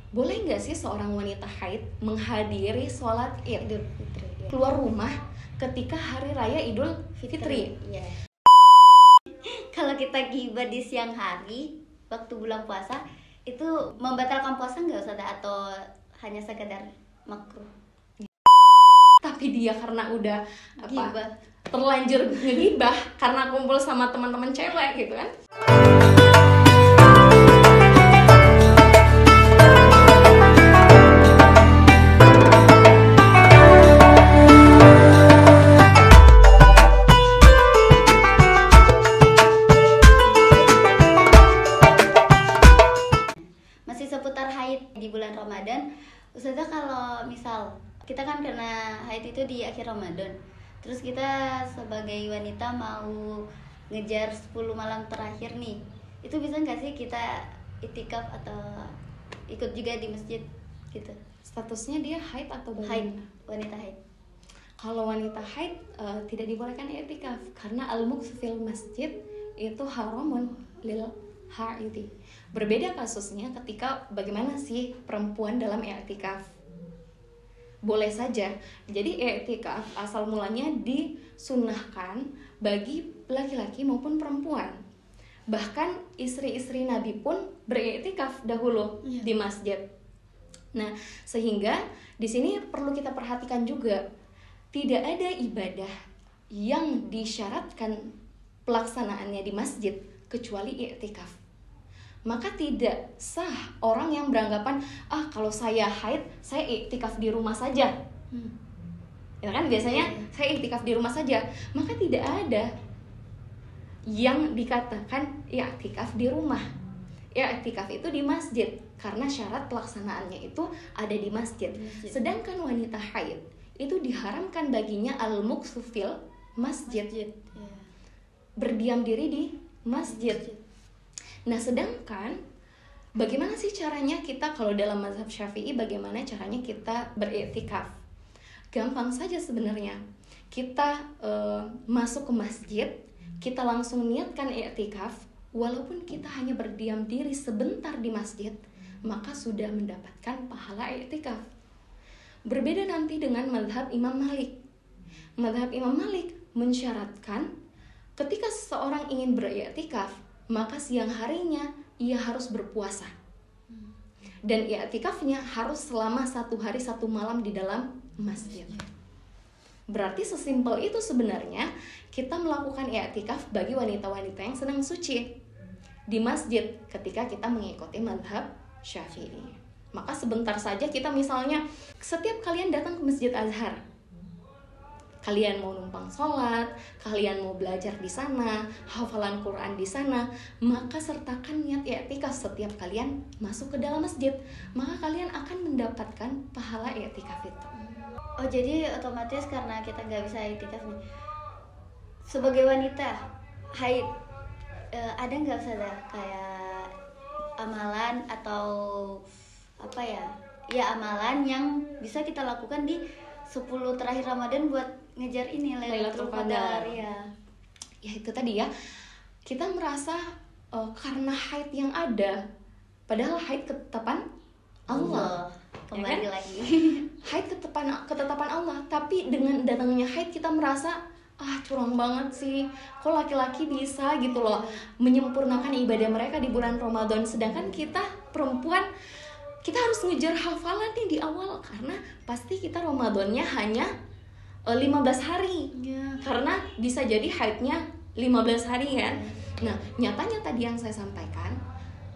boleh nggak sih seorang wanita haid menghadiri sholat Id Idul Fitri ya. keluar rumah ketika hari raya Idul Fitri? Ya. Kalau kita gibah di siang hari waktu bulan puasa itu membatalkan puasa nggak Ustazah, atau hanya sekedar makruh? Tapi dia karena udah Gibah. terlanjur ngegibah karena kumpul sama teman-teman cewek gitu kan. Masih seputar haid di bulan Ramadan, Ustazah, kalau misal kita kan karena haid itu di akhir Ramadan, terus kita sebagai wanita mau ngejar 10 malam terakhir nih, itu bisa nggak sih kita itikaf atau ikut juga di masjid gitu? Statusnya dia haid atau Haid, bagaimana? wanita haid. Kalau wanita haid tidak dibolehkan i'tikaf karena al-mukts fil masjid itu haramun lil haidi. Berbeda kasusnya ketika bagaimana sih perempuan dalam i'tikaf. Boleh saja. Jadi i'tikaf asal mulanya disunnahkan bagi laki-laki maupun perempuan. Bahkan istri-istri Nabi pun beriktikaf dahulu di masjid. Nah, sehingga di sini perlu kita perhatikan juga, tidak ada ibadah yang disyaratkan pelaksanaannya di masjid kecuali i'tikaf. Maka tidak sah orang yang beranggapan, kalau saya haid, saya i'tikaf di rumah saja. Ya kan biasanya saya i'tikaf di rumah saja. Maka tidak ada yang dikatakan i'tikaf di rumah. I'tikaf itu di masjid karena syarat pelaksanaannya itu ada di masjid. Sedangkan wanita haid itu diharamkan baginya al-mukts fil masjid. Berdiam diri di masjid. Nah, sedangkan bagaimana sih caranya kita kalau dalam mazhab Syafi'i, bagaimana caranya kita beriktikaf? Gampang saja sebenarnya. Kita masuk ke masjid, kita langsung niatkan iktikaf, walaupun kita hanya berdiam diri sebentar di masjid, maka sudah mendapatkan pahala iktikaf. Berbeda nanti dengan mazhab Imam Malik. Mazhab Imam Malik mensyaratkan ketika seseorang ingin beriktikaf, maka siang harinya ia harus berpuasa. Dan i'tikafnya harus selama 1 hari 1 malam di dalam masjid. Berarti sesimpel itu sebenarnya kita melakukan i'tikaf bagi wanita-wanita yang sedang suci di masjid ketika kita mengikuti mazhab Syafi'i. Maka sebentar saja kita misalnya setiap kalian datang ke Masjid Azhar, kalian mau numpang sholat, kalian mau belajar di sana, hafalan Quran di sana, maka sertakan niat i'tikaf setiap kalian masuk ke dalam masjid, maka kalian akan mendapatkan pahala i'tikaf itu. Oh, jadi otomatis karena kita nggak bisa i'tikaf nih, sebagai wanita haid, ada nggak Ustazah kayak amalan atau apa ya amalan yang bisa kita lakukan di 10 terakhir Ramadan buat ngejar ini Lailatul Qadar ya. Ya itu tadi ya, kita merasa karena haid yang ada, padahal haid ketetapan Allah. Kembali ya kan? lagi. Haid ketetapan Allah, tapi dengan datangnya haid kita merasa curang banget sih, kok laki-laki bisa gitu loh menyempurnakan ibadah mereka di bulan Ramadan, sedangkan kita perempuan kita harus ngejar hafalan nih di awal karena pasti kita Ramadannya hanya 15 hari karena bisa jadi haidnya 15 hari kan. Nah, nyatanya tadi yang saya sampaikan,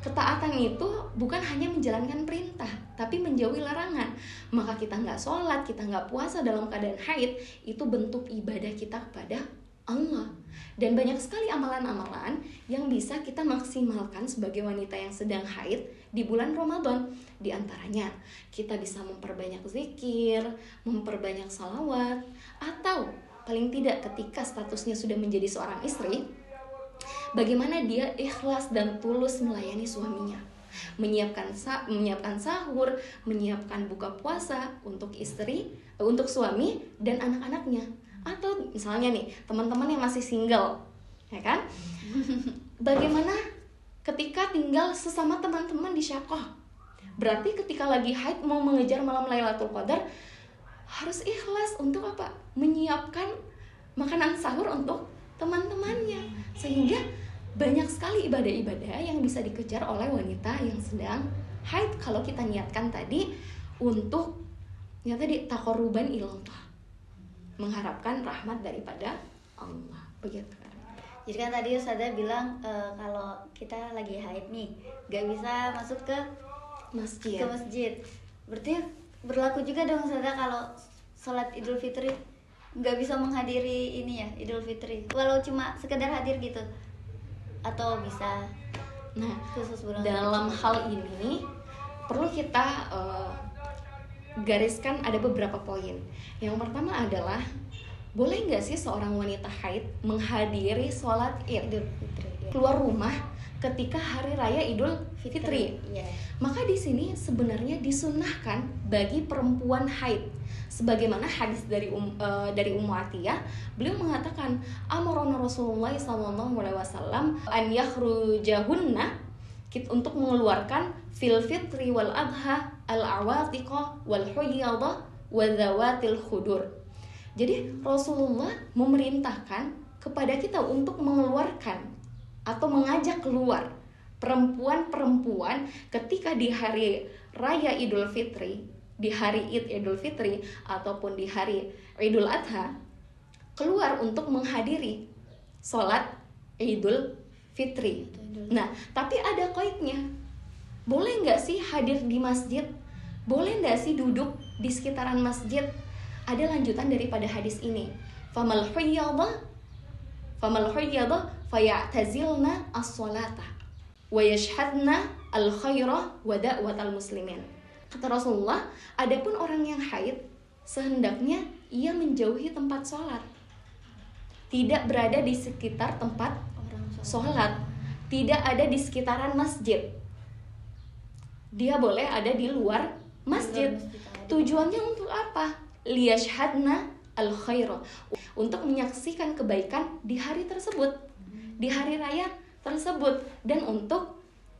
ketaatan itu bukan hanya menjalankan perintah tapi menjauhi larangan. Maka kita nggak sholat, kita nggak puasa dalam keadaan haid, itu bentuk ibadah kita kepada Allah. Dan banyak sekali amalan-amalan yang bisa kita maksimalkan sebagai wanita yang sedang haid di bulan Ramadan. Di antaranya kita bisa memperbanyak zikir, memperbanyak salawat, atau paling tidak ketika statusnya sudah menjadi seorang istri, bagaimana dia ikhlas dan tulus melayani suaminya, menyiapkan sahur, menyiapkan buka puasa untuk istri, untuk suami dan anak-anaknya. Atau misalnya nih teman-teman yang masih single, ya kan? Bagaimana ketika tinggal sesama teman-teman di syakoh, Berarti ketika lagi haid mau mengejar malam Lailatul Qadar harus ikhlas untuk apa? Menyiapkan makanan sahur untuk teman-temannya. Sehingga banyak sekali ibadah-ibadah yang bisa dikejar oleh wanita yang sedang haid kalau kita niatkan tadi untuk taqarruban ilallah, mengharapkan rahmat daripada Allah. Begitu. Jadi kan tadi Ustazah bilang kalau kita lagi haid nih gak bisa masuk ke masjid. Berarti berlaku juga dong Ustazah kalau sholat Idul Fitri nggak bisa menghadiri ini ya, Idul Fitri walau cuma sekedar hadir gitu, atau bisa? Nah, khusus bulan dalam hal ini perlu kita gariskan ada beberapa poin. Yang pertama adalah boleh nggak sih seorang wanita haid menghadiri sholat Idul Fitri keluar rumah ketika hari raya Idul Fitri? Yeah. Maka di sini sebenarnya disunnahkan bagi perempuan haid, sebagaimana hadis dari Ummu Atiyah, beliau mengatakan amrona Rasulullah SAW an yakhrujahunna, untuk mengeluarkan fil fitri wal adha al awatiqah wal huyadah wa dzawatil khudur. Jadi Rasulullah memerintahkan kepada kita untuk mengeluarkan atau mengajak keluar perempuan-perempuan ketika di hari raya Idul Fitri, di hari Idul Fitri ataupun di hari Idul Adha, keluar untuk menghadiri sholat Idul Fitri. Nah, tapi ada qaidnya. Boleh nggak sih hadir di masjid? Boleh nggak sih duduk di sekitaran masjid? Ada lanjutan daripada hadis ini. Famal huyyadah fayatazilna as-salata wa yashhadna al-khaira wa da'watal muslimin. Kata Rasulullah, adapun orang yang haid sehendaknya ia menjauhi tempat sholat, tidak berada di sekitar tempat sholat, tidak ada di sekitaran masjid. Dia boleh ada di luar masjid. Tujuannya untuk apa? Liyashhadna al-khaira, untuk menyaksikan kebaikan di hari tersebut, di hari raya tersebut, dan untuk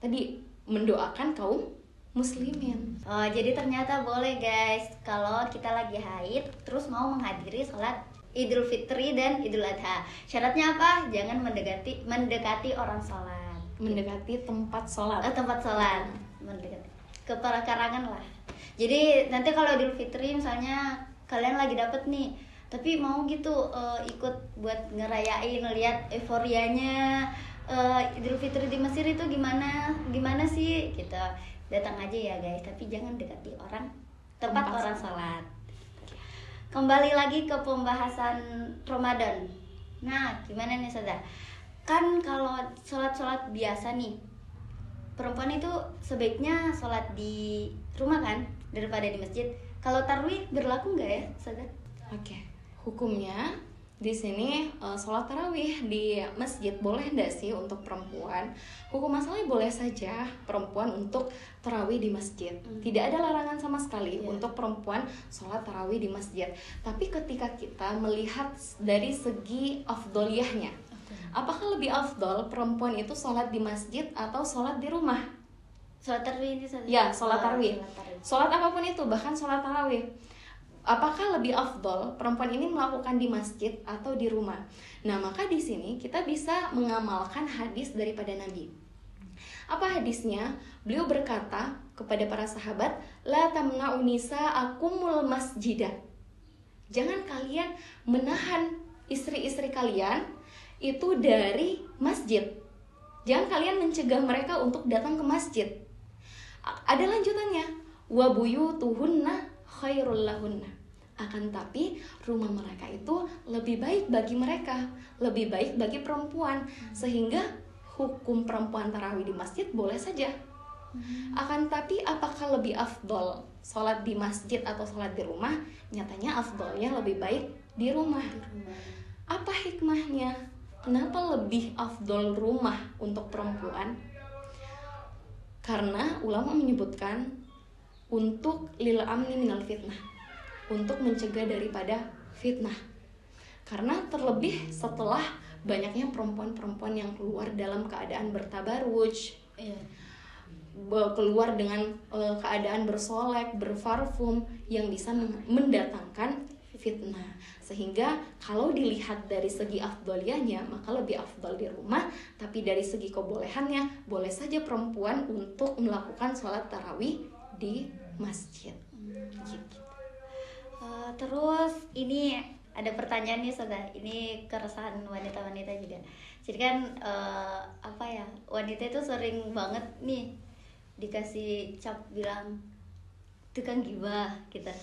tadi mendoakan kaum muslimin. Oh, jadi ternyata boleh guys kalau kita lagi haid terus mau menghadiri sholat Idul Fitri dan Idul Adha. Syaratnya apa? Jangan mendekati orang sholat, mendekati tempat sholat. Tempat sholat, mendekati ke perkarangan lah. Jadi nanti kalau Idul Fitri misalnya kalian lagi dapet nih, tapi mau gitu ikut buat ngerayain, lihat euforianya Idul Fitri di Mesir itu gimana sih, kita datang aja ya guys, tapi jangan dekati tempat orang sholat. Kembali lagi ke pembahasan Ramadan. Nah, gimana nih Sada? Kan kalau sholat biasa nih, perempuan itu sebaiknya sholat di rumah kan daripada di masjid. Kalau tarawih berlaku nggak ya Sada? Oke, hukumnya di sini sholat tarawih di masjid boleh nggak sih untuk perempuan? Hukum masalahnya boleh saja perempuan untuk tarawih di masjid. Tidak ada larangan sama sekali untuk perempuan sholat tarawih di masjid. Tapi ketika kita melihat dari segi afdoliyahnya, apakah lebih afdol perempuan itu sholat di masjid atau sholat di rumah? Sholat tarawih ini Sada? Ya, sholat tarawih. Sholat apapun itu, bahkan sholat tarawih. Apakah lebih afdol perempuan ini melakukan di masjid atau di rumah? Nah, maka di sini kita bisa mengamalkan hadis daripada Nabi. Apa hadisnya? Beliau berkata kepada para sahabat, la tamna'u nisa'akumul masjidah. Jangan kalian menahan istri-istri kalian itu dari masjid. Jangan kalian mencegah mereka untuk datang ke masjid. Ada lanjutannya, wa buyutuhunna khairul lahunna. Akan tapi rumah mereka itu lebih baik bagi mereka, lebih baik bagi perempuan, sehingga hukum perempuan tarawih di masjid boleh saja. Akan tapi apakah lebih afdol sholat di masjid atau sholat di rumah? Nyatanya afdolnya lebih baik di rumah. Apa hikmahnya? Kenapa lebih afdol rumah untuk perempuan? Karena ulama menyebutkan untuk lil amni minal fitnah, untuk mencegah daripada fitnah. Karena terlebih setelah banyaknya perempuan-perempuan yang keluar dalam keadaan bertabaruj, keluar dengan keadaan bersolek, berparfum yang bisa mendatangkan fitnah. Sehingga kalau dilihat dari segi afdoliyahnya, maka lebih afdol di rumah. Tapi dari segi kebolehannya, boleh saja perempuan untuk melakukan sholat tarawih di masjid. Gitu. Terus ini ada pertanyaan nih saudara, ini keresahan wanita-wanita juga. Jadi kan apa ya, wanita itu sering banget nih dikasih cap bilang tukang gibah kita.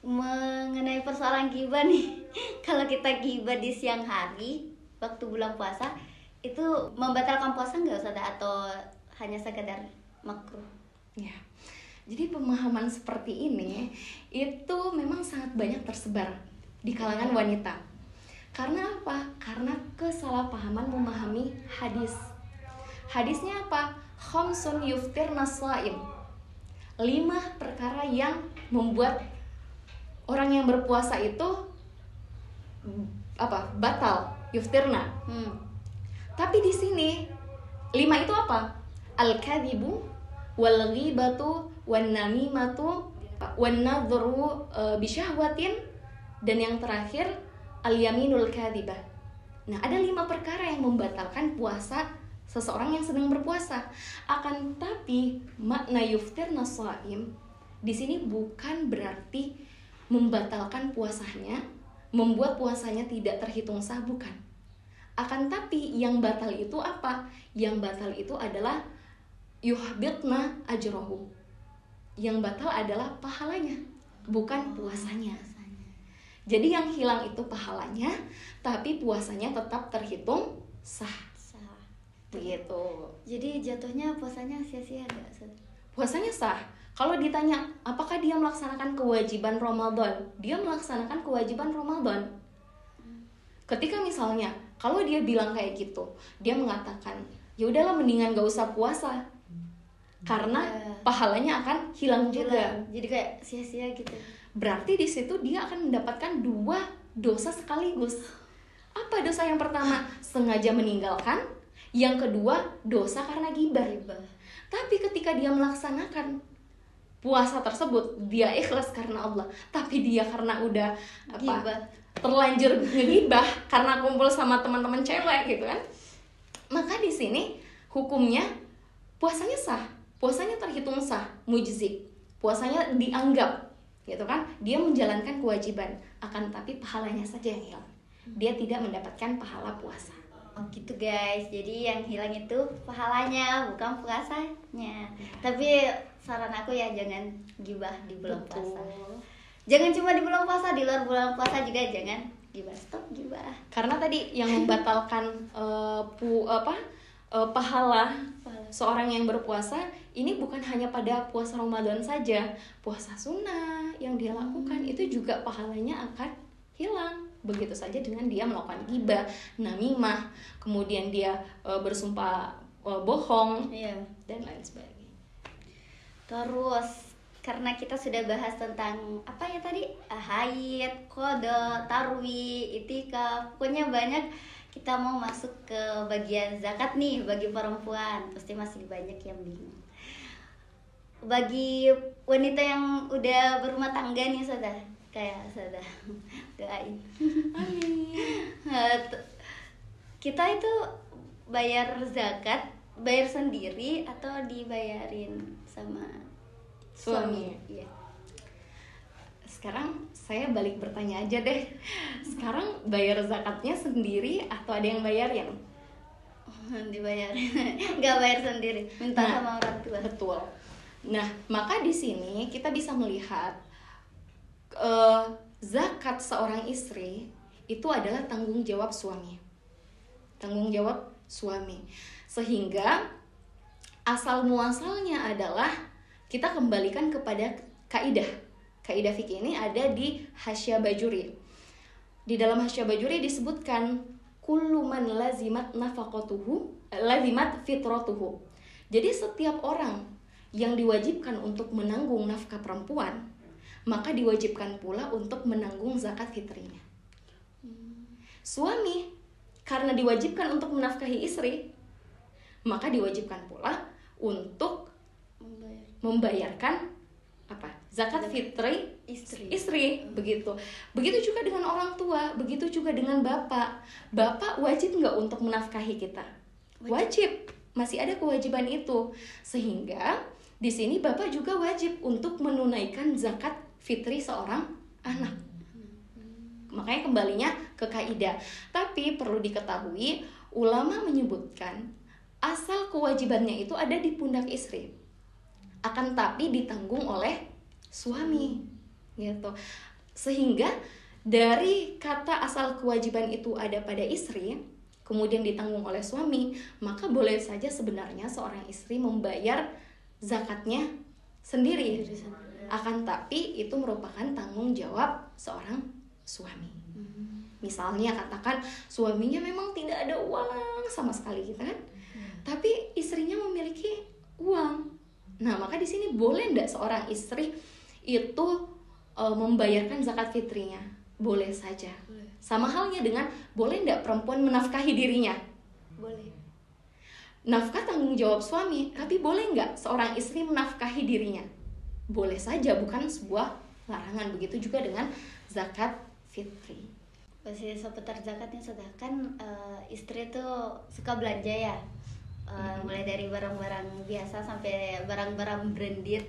Mengenai persoalan gibah nih, kalau kita gibah di siang hari waktu bulan puasa itu membatalkan puasa nggak Ustazah, atau hanya sekedar makruh? Ya. Jadi pemahaman seperti ini itu memang sangat banyak tersebar di kalangan wanita. Karena apa? Karena kesalahpahaman memahami hadis. Hadisnya apa? Khamsun yuftirna shaim. 5 perkara yang membuat orang yang berpuasa itu batal, yuftirna. Tapi di sini 5 itu apa? Al-kadhibu wal ghibatu wan namimatu wan nadhru bisyahwatin, dan yang terakhir al-yaminul kadhibah. Nah, ada 5 perkara yang membatalkan puasa seseorang yang sedang berpuasa. Akan tapi makna yuftirna shaim di sini bukan berarti membatalkan puasanya, membuat puasanya tidak terhitung sah, bukan. Akan tapi yang batal itu apa? Yang batal itu adalah yuhbitna ajrohu. Yang batal adalah pahalanya, bukan puasanya. Jadi yang hilang itu pahalanya, tapi puasanya tetap terhitung sah. Begitu. Jadi jatuhnya puasanya sia-sia nggak? Puasanya sah. Kalau ditanya apakah dia melaksanakan kewajiban Ramadan, dia melaksanakan kewajiban Ramadan. Ketika misalnya kalau dia bilang kayak gitu, dia mengatakan ya udahlah mendingan gak usah puasa, karena pahalanya akan hilang juga. Jadi kayak sia-sia gitu. Berarti di situ dia akan mendapatkan 2 dosa sekaligus. Apa dosa yang pertama? Sengaja meninggalkan. Yang kedua, dosa karena ghibah. Tapi ketika dia melaksanakan puasa tersebut, dia ikhlas karena Allah, tapi dia karena udah terlanjur ngegibah karena kumpul sama teman-teman cewek gitu kan, maka di sini hukumnya puasanya sah, puasanya terhitung sah, mujzi, puasanya dianggap gitu kan, dia menjalankan kewajiban, akan tapi pahalanya saja yang hilang, dia tidak mendapatkan pahala puasa. Oh gitu guys, jadi yang hilang itu pahalanya, bukan puasanya. Tapi saran aku ya jangan gibah di bulan puasa. Jangan cuma di bulan puasa, di luar bulan puasa juga jangan gibah. Stop gibah. Karena tadi yang membatalkan pahala seorang yang berpuasa ini bukan hanya pada puasa Ramadan saja, puasa sunnah yang dia lakukan itu juga pahalanya akan hilang. Begitu saja dengan dia melakukan ghibah, namimah, kemudian dia bersumpah bohong, dan lain sebagainya. Terus karena kita sudah bahas tentang apa ya tadi, haid, qada, tarwi, itikaf, pokoknya banyak. Kita mau masuk ke bagian zakat nih bagi perempuan, pasti masih banyak yang bingung. Bagi wanita yang udah berumah tangga nih saudara, kayak saudara doain. Amin. Kita itu bayar zakat, bayar sendiri atau dibayarin sama suami? Iya. Sekarang saya balik bertanya aja deh. Sekarang bayar zakatnya sendiri atau ada yang bayarin? Dibayarin. Nggak bayar sendiri, minta sama orang tua. Betul. Nah, maka di sini kita bisa melihat zakat seorang istri itu adalah tanggung jawab suami. Tanggung jawab suami. Sehingga asal muasalnya adalah kita kembalikan kepada kaidah. Kaidah fikih ini ada di Hasyah Bajuri. Di dalam Hasyah Bajuri disebutkan kullu man lazimat nafaqatuhu lazimat fitratuhu. Jadi setiap orang yang diwajibkan untuk menanggung nafkah perempuan, maka diwajibkan pula untuk menanggung zakat fitrinya. Suami karena diwajibkan untuk menafkahi istri, maka diwajibkan pula untuk membayarkan apa? Zakat fitri istri. Begitu juga dengan orang tua, begitu juga dengan bapak. Bapak wajib nggak untuk menafkahi kita? Wajib. Masih ada kewajiban itu. Sehingga di sini bapak juga wajib untuk menunaikan zakat fitri seorang anak. Makanya kembalinya ke kaidah. Tapi perlu diketahui, ulama menyebutkan asal kewajibannya itu ada di pundak istri, akan tapi ditanggung oleh suami, gitu. Sehingga dari kata asal kewajiban itu ada pada istri, kemudian ditanggung oleh suami, maka boleh saja sebenarnya seorang istri membayar zakatnya sendiri. Akan tapi itu merupakan tanggung jawab seorang suami. Misalnya katakan suaminya memang tidak ada uang sama sekali gitu kan, tapi istrinya memiliki uang. Nah, maka di sini boleh enggak seorang istri itu membayarkan zakat fitrinya? Boleh saja. Sama halnya dengan boleh enggak perempuan menafkahi dirinya? Boleh. Nafkah tanggung jawab suami, tapi boleh enggak seorang istri menafkahi dirinya? Boleh saja, bukan sebuah larangan. Begitu juga dengan zakat fitri. Masih seputar zakatnya sudah kan, istri tuh suka belanja ya, mulai dari barang-barang biasa sampai barang-barang branded.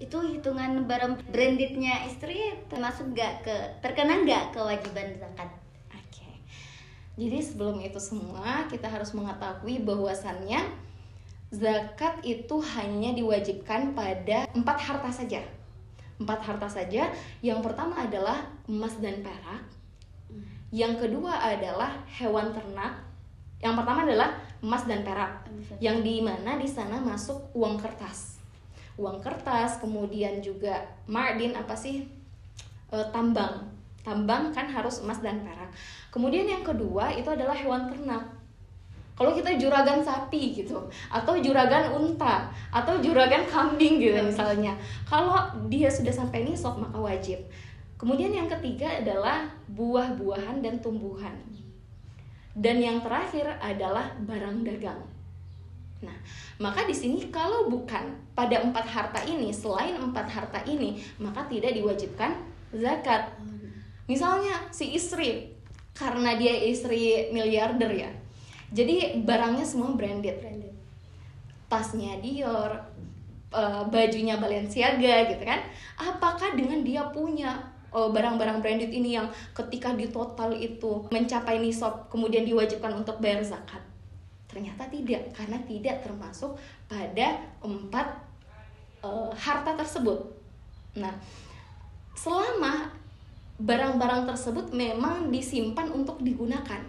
Itu hitungan barang brandednya istri termasuk terkena nggak kewajiban zakat? Oke. Jadi sebelum itu semua kita harus mengetahui bahwasannya zakat itu hanya diwajibkan pada 4 harta saja. 4 harta saja. Yang pertama adalah emas dan perak. Yang kedua adalah hewan ternak. Yang pertama adalah emas dan perak. Yang di mana di sana masuk uang kertas. Uang kertas, kemudian juga ma'din, tambang. Tambang kan harus emas dan perak. Kemudian yang kedua itu adalah hewan ternak. Kalau kita juragan sapi gitu, atau juragan unta, atau juragan kambing gitu misalnya, kalau dia sudah sampai nisab maka wajib. Kemudian yang ketiga adalah buah-buahan dan tumbuhan. Dan yang terakhir adalah barang dagang. Nah, maka di sini kalau bukan pada 4 harta ini, selain 4 harta ini, maka tidak diwajibkan zakat. Misalnya si istri, karena dia istri miliarder ya, jadi barangnya semua branded. Tasnya Dior, bajunya Balenciaga gitu kan. Apakah dengan dia punya barang-barang branded ini yang ketika di total itu mencapai nisab kemudian diwajibkan untuk bayar zakat? Ternyata tidak, karena tidak termasuk pada 4 harta tersebut. Nah, selama barang-barang tersebut memang disimpan untuk digunakan,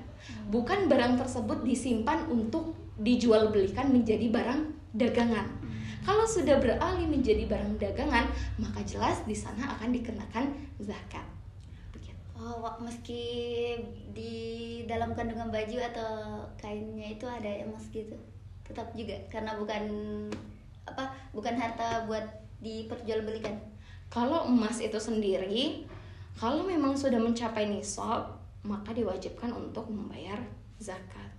bukan barang tersebut disimpan untuk dijual belikan menjadi barang dagangan. Kalau sudah beralih menjadi barang dagangan, maka jelas di sana akan dikenakan zakat. Meski di dalam kandungan baju atau kainnya itu ada emas gitu, tetap juga karena bukan harta buat diperjualbelikan. Kalau emas itu sendiri, kalau memang sudah mencapai nisab, maka diwajibkan untuk membayar zakat.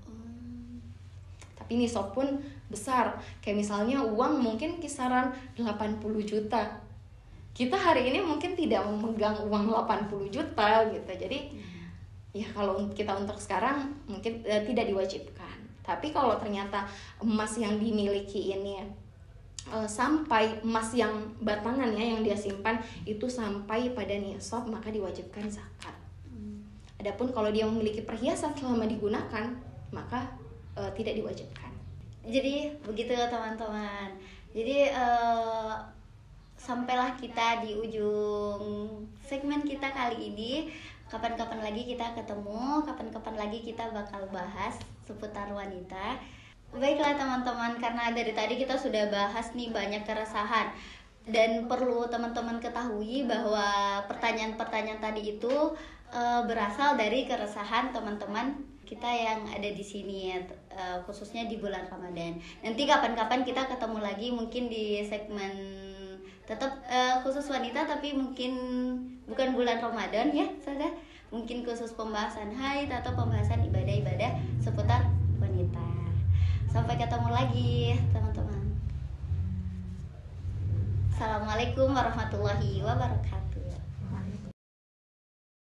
Tapi nisab pun besar, kayak misalnya uang mungkin kisaran 80 juta. Kita hari ini mungkin tidak memegang uang 80 juta gitu. Jadi ya kalau kita untuk sekarang mungkin tidak diwajibkan. Tapi kalau ternyata emas yang dimiliki ini sampai emas yang batangan ya yang dia simpan itu sampai pada nisab, maka diwajibkan zakat. Adapun kalau dia memiliki perhiasan selama digunakan, maka tidak diwajibkan. Jadi begitu teman-teman. Jadi sampailah kita di ujung segmen kita kali ini. Kapan-kapan lagi kita ketemu, kapan-kapan lagi kita bakal bahas seputar wanita. Baiklah teman-teman, karena dari tadi kita sudah bahas nih banyak keresahan. Dan perlu teman-teman ketahui bahwa pertanyaan-pertanyaan tadi itu berasal dari keresahan teman-teman kita yang ada di sini, khususnya di bulan Ramadan. Nanti kapan-kapan kita ketemu lagi mungkin di segmen tetap khusus wanita, tapi mungkin bukan bulan Ramadan ya, saudara. Mungkin khusus pembahasan haid atau pembahasan ibadah-ibadah seputar wanita. Sampai ketemu lagi teman-teman. Assalamualaikum warahmatullahi wabarakatuh.